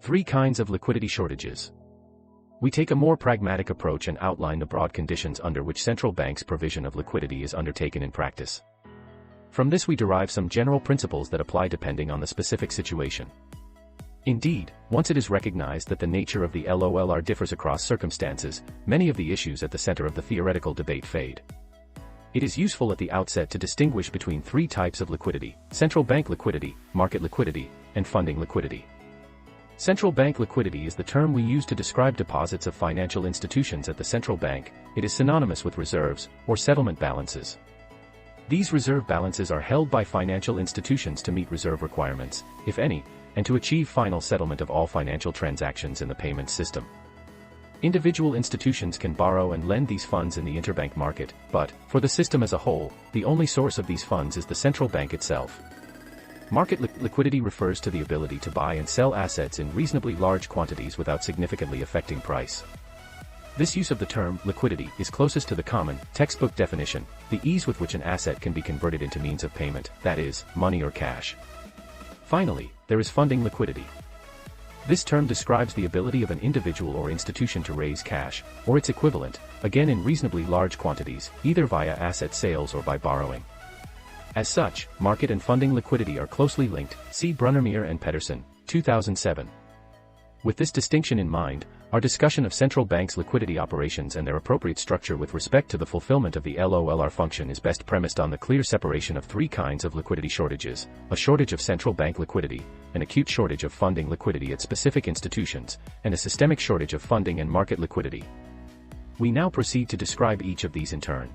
Three kinds of liquidity shortages. We take a more pragmatic approach and outline the broad conditions under which central banks' provision of liquidity is undertaken in practice. From this we derive some general principles that apply depending on the specific situation. Indeed, once it is recognized that the nature of the LOLR differs across circumstances, many of the issues at the center of the theoretical debate fade. It is useful at the outset to distinguish between three types of liquidity: central bank liquidity, market liquidity, and funding liquidity. Central bank liquidity is the term we use to describe deposits of financial institutions at the central bank. It is synonymous with reserves, or settlement balances. These reserve balances are held by financial institutions to meet reserve requirements, if any, and to achieve final settlement of all financial transactions in the payment system. Individual institutions can borrow and lend these funds in the interbank market, but, for the system as a whole, the only source of these funds is the central bank itself. Market liquidity refers to the ability to buy and sell assets in reasonably large quantities without significantly affecting price. This use of the term liquidity is closest to the common, textbook definition: the ease with which an asset can be converted into means of payment, that is, money or cash. Finally, there is funding liquidity. This term describes the ability of an individual or institution to raise cash, or its equivalent, again in reasonably large quantities, either via asset sales or by borrowing. As such, market and funding liquidity are closely linked, see Brunnermeier and Pedersen, 2007. With this distinction in mind, our discussion of central banks' liquidity operations and their appropriate structure with respect to the fulfillment of the LOLR function is best premised on the clear separation of three kinds of liquidity shortages: a shortage of central bank liquidity, an acute shortage of funding liquidity at specific institutions, and a systemic shortage of funding and market liquidity. We now proceed to describe each of these in turn.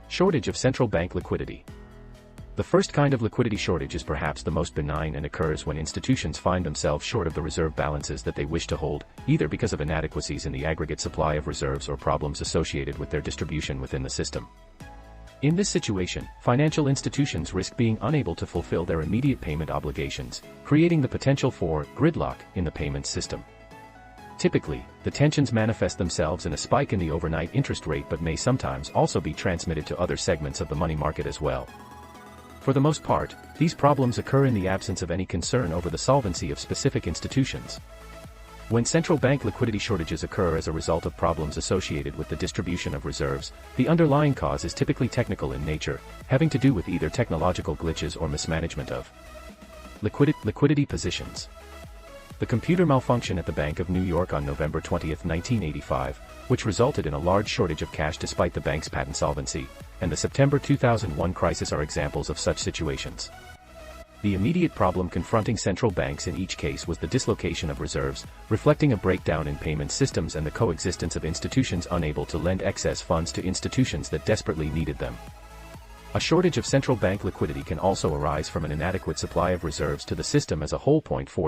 Shortage of central bank liquidity. The first kind of liquidity shortage is perhaps the most benign and occurs when institutions find themselves short of the reserve balances that they wish to hold, either because of inadequacies in the aggregate supply of reserves or problems associated with their distribution within the system. In this situation, financial institutions risk being unable to fulfill their immediate payment obligations, creating the potential for gridlock in the payment system. Typically, the tensions manifest themselves in a spike in the overnight interest rate but may sometimes also be transmitted to other segments of the money market as well. For the most part, these problems occur in the absence of any concern over the solvency of specific institutions. When central bank liquidity shortages occur as a result of problems associated with the distribution of reserves, the underlying cause is typically technical in nature, having to do with either technological glitches or mismanagement of liquidity positions. The computer malfunction at the Bank of New York on November 20, 1985, which resulted in a large shortage of cash despite the bank's patent solvency, and the September 2001 crisis are examples of such situations. The immediate problem confronting central banks in each case was the dislocation of reserves, reflecting a breakdown in payment systems and the coexistence of institutions unable to lend excess funds to institutions that desperately needed them. A shortage of central bank liquidity can also arise from an inadequate supply of reserves to the system as a whole.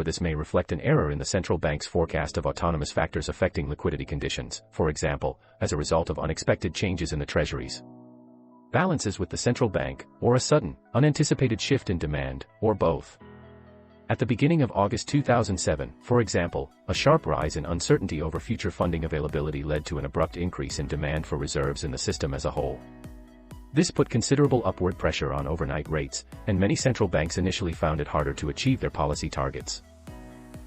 This may reflect an error in the central bank's forecast of autonomous factors affecting liquidity conditions, for example, as a result of unexpected changes in the treasuries balances with the central bank, or a sudden, unanticipated shift in demand, or both. At the beginning of August 2007, for example, a sharp rise in uncertainty over future funding availability led to an abrupt increase in demand for reserves in the system as a whole. This put considerable upward pressure on overnight rates, and many central banks initially found it harder to achieve their policy targets.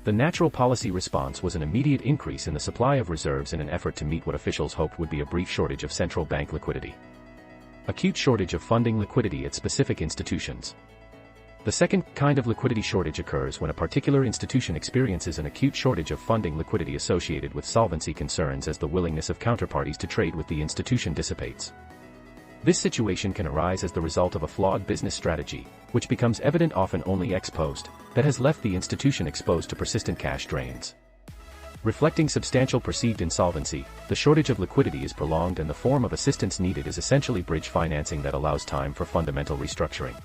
The natural policy response was an immediate increase in the supply of reserves in an effort to meet what officials hoped would be a brief shortage of central bank liquidity. Acute shortage of funding liquidity at specific institutions. The second kind of liquidity shortage occurs when a particular institution experiences an acute shortage of funding liquidity associated with solvency concerns as the willingness of counterparties to trade with the institution dissipates. This situation can arise as the result of a flawed business strategy, which becomes evident often only ex post, that has left the institution exposed to persistent cash drains. Reflecting substantial perceived insolvency, the shortage of liquidity is prolonged and the form of assistance needed is essentially bridge financing that allows time for fundamental restructuring.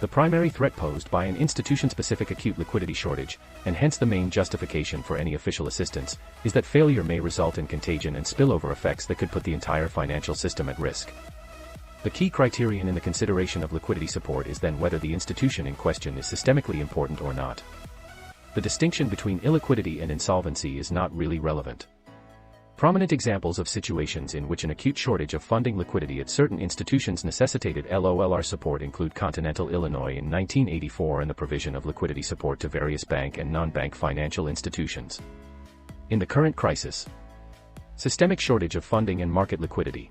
The primary threat posed by an institution-specific acute liquidity shortage, and hence the main justification for any official assistance, is that failure may result in contagion and spillover effects that could put the entire financial system at risk. The key criterion in the consideration of liquidity support is then whether the institution in question is systemically important or not. The distinction between illiquidity and insolvency is not really relevant. Prominent examples of situations in which an acute shortage of funding liquidity at certain institutions necessitated LOLR support include Continental Illinois in 1984 and the provision of liquidity support to various bank and non-bank financial institutions. In the current crisis, systemic shortage of funding and market liquidity.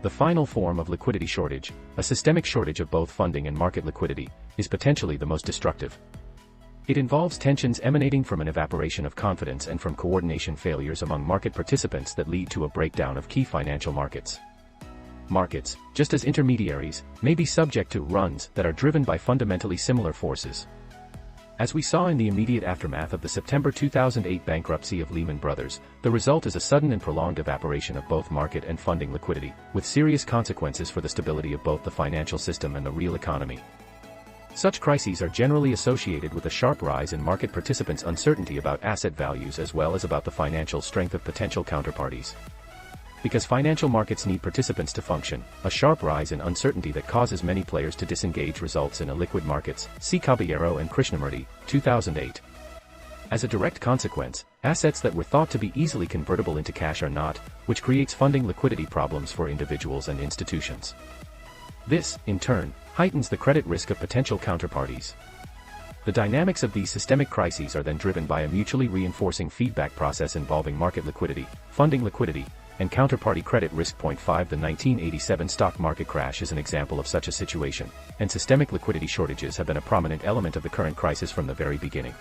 The final form of liquidity shortage, a systemic shortage of both funding and market liquidity, is potentially the most destructive. It involves tensions emanating from an evaporation of confidence and from coordination failures among market participants that lead to a breakdown of key financial markets. Markets, just as intermediaries, may be subject to runs that are driven by fundamentally similar forces. As we saw in the immediate aftermath of the September 2008 bankruptcy of Lehman Brothers, the result is a sudden and prolonged evaporation of both market and funding liquidity, with serious consequences for the stability of both the financial system and the real economy. Such crises are generally associated with a sharp rise in market participants' uncertainty about asset values as well as about the financial strength of potential counterparties. Because financial markets need participants to function, a sharp rise in uncertainty that causes many players to disengage results in illiquid markets. See Caballero and Krishnamurti, 2008. As a direct consequence, assets that were thought to be easily convertible into cash are not, which creates funding liquidity problems for individuals and institutions. This, in turn, heightens the credit risk of potential counterparties. The dynamics of these systemic crises are then driven by a mutually reinforcing feedback process involving market liquidity, funding liquidity, and counterparty credit risk. 5 The 1987 stock market crash is an example of such a situation, and systemic liquidity shortages have been a prominent element of the current crisis from the very beginning.